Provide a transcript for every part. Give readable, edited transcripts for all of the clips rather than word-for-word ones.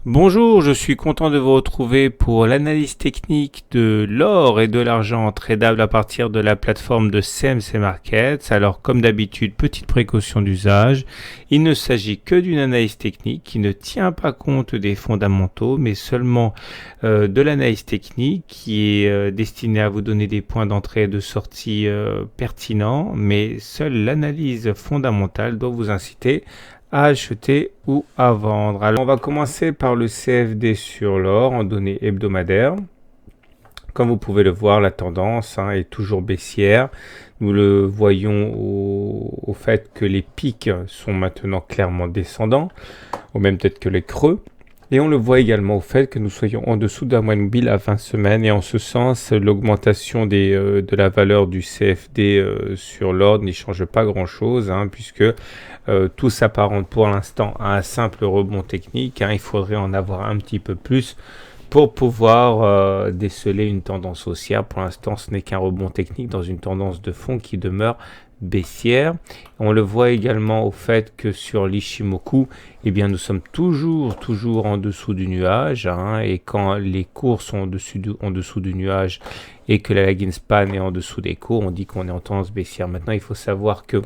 Bonjour, je suis content de vous retrouver pour l'analyse technique de l'or et de l'argent tradable à partir de la plateforme de CMC Markets. Alors comme d'habitude, petite précaution d'usage, il ne s'agit que d'une analyse technique qui ne tient pas compte des fondamentaux mais seulement de l'analyse technique qui est destinée à vous donner des points d'entrée et de sortie pertinents, mais seule l'analyse fondamentale doit vous inciter à acheter ou à vendre. Alors, on va commencer par le CFD sur l'or en données hebdomadaires. Comme vous pouvez le voir, la tendance est toujours baissière. Nous le voyons au fait que les pics sont maintenant clairement descendants, au même titre que les creux. Et on le voit également au fait que nous soyons en dessous d'un moyenne mobile à 20 semaines. Et en ce sens, l'augmentation de la valeur du CFD sur l'or n'y change pas grand-chose, puisque tout s'apparente pour l'instant à un simple rebond technique. Il faudrait en avoir un petit peu plus pour pouvoir déceler une tendance haussière. Pour l'instant, ce n'est qu'un rebond technique dans une tendance de fond qui demeure baissière. On le voit également au fait que sur l'Ichimoku, eh bien, nous sommes toujours en dessous du nuage. Et quand les cours sont en dessous du nuage et que la lagging span est en dessous des cours, on dit qu'on est en tendance baissière. Maintenant, il faut savoir que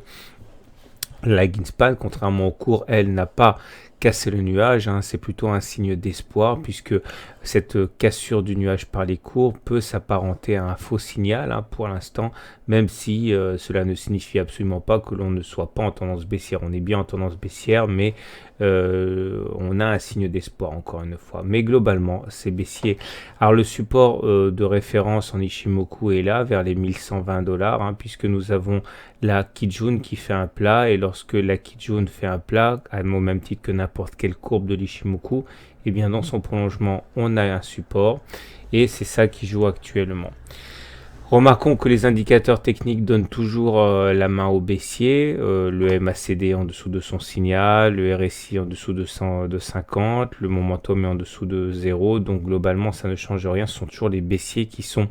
la lagging span, contrairement aux cours, elle n'a pas cassé le nuage, c'est plutôt un signe d'espoir puisque cette cassure du nuage par les cours peut s'apparenter à un faux signal pour l'instant, même si cela ne signifie absolument pas que l'on ne soit pas en tendance baissière. On est bien en tendance baissière, mais on a un signe d'espoir encore une fois. Mais globalement, c'est baissier. Alors le support de référence en Ichimoku est là, vers les 1120 $, puisque nous avons la Kijun qui fait un plat, et lorsque la Kijun fait un plat, au même titre que n'importe quelle courbe de l'Ichimoku, et bien dans son prolongement, on a un support, et c'est ça qui joue actuellement. Remarquons que les indicateurs techniques donnent toujours la main au baissier, le MACD en dessous de son signal, le RSI en dessous de 50, le momentum est en dessous de 0, donc globalement ça ne change rien, ce sont toujours les baissiers qui sont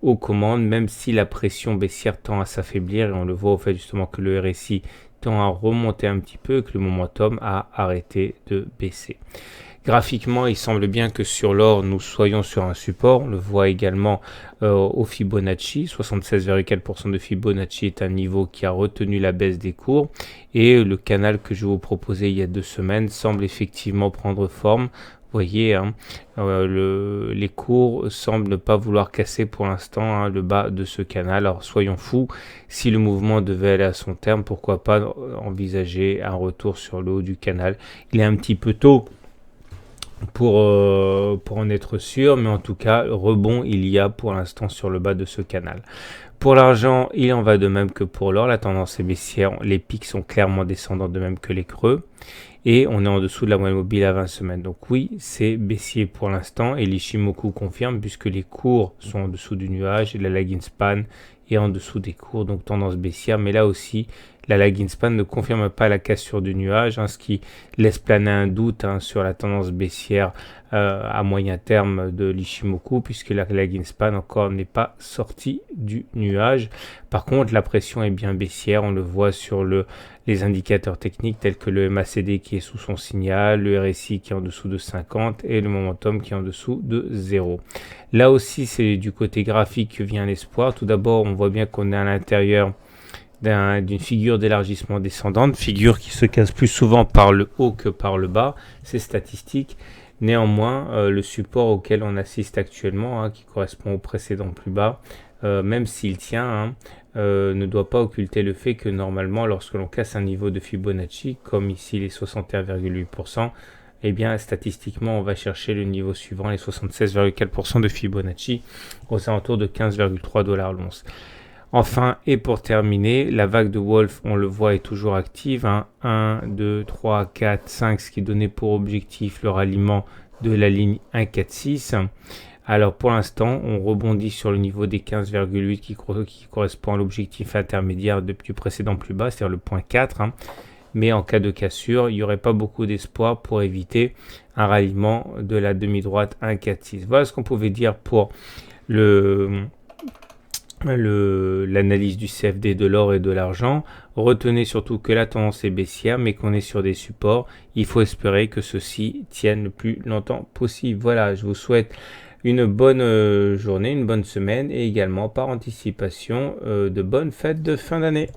aux commandes, même si la pression baissière tend à s'affaiblir, et on le voit au fait justement que le RSI tend à remonter un petit peu, et que le momentum a arrêté de baisser. Graphiquement, il semble bien que sur l'or, nous soyons sur un support. On le voit également au Fibonacci. 76,4% de Fibonacci est un niveau qui a retenu la baisse des cours. Et le canal que je vous proposais il y a 2 semaines semble effectivement prendre forme. Vous voyez, les cours semblent ne pas vouloir casser pour l'instant le bas de ce canal. Alors soyons fous, si le mouvement devait aller à son terme, pourquoi pas envisager un retour sur le haut du canal. Il est un petit peu tôt pour en être sûr, mais en tout cas, rebond il y a pour l'instant sur le bas de ce canal. Pour l'argent, il en va de même que pour l'or, la tendance est baissière, les pics sont clairement descendants de même que les creux, et on est en dessous de la moyenne mobile à 20 semaines. Donc oui, c'est baissier pour l'instant, et l'Ichimoku confirme, puisque les cours sont en dessous du nuage, et la lagging span est en dessous des cours, donc tendance baissière, mais là aussi, la lagging span ne confirme pas la cassure du nuage, ce qui laisse planer un doute sur la tendance baissière à moyen terme de l'Ichimoku, puisque la lagging span encore n'est pas sortie du nuage. Par contre, la pression est bien baissière, on le voit sur les indicateurs techniques tels que le MACD qui est sous son signal, le RSI qui est en dessous de 50 et le momentum qui est en dessous de 0. Là aussi, c'est du côté graphique que vient l'espoir. Tout d'abord, on voit bien qu'on est à l'intérieur d'une figure d'élargissement descendante, figure qui se casse plus souvent par le haut que par le bas, c'est statistique. Néanmoins, le support auquel on assiste actuellement, qui correspond au précédent plus bas, même s'il tient, ne doit pas occulter le fait que normalement, lorsque l'on casse un niveau de Fibonacci, comme ici les 61,8%, eh bien, statistiquement, on va chercher le niveau suivant, les 76,4% de Fibonacci, aux alentours de 15,3 $ l'once. Enfin, et pour terminer, la vague de Wolf, on le voit, est toujours active. 1, 2, 3, 4, 5, ce qui donnait pour objectif le ralliement de la ligne 1, 4, 6. Alors pour l'instant, on rebondit sur le niveau des 15,8 qui correspond à l'objectif intermédiaire du précédent plus bas, c'est-à-dire le point 4. Mais en cas de cassure, il n'y aurait pas beaucoup d'espoir pour éviter un ralliement de la demi-droite 1, 4, 6. Voilà ce qu'on pouvait dire pour l'analyse du CFD de l'or et de l'argent. Retenez surtout que la tendance est baissière, mais qu'on est sur des supports. Il faut espérer que ceux-ci tiennent le plus longtemps possible. Voilà, je vous souhaite une bonne journée, une bonne semaine et également par anticipation de bonnes fêtes de fin d'année.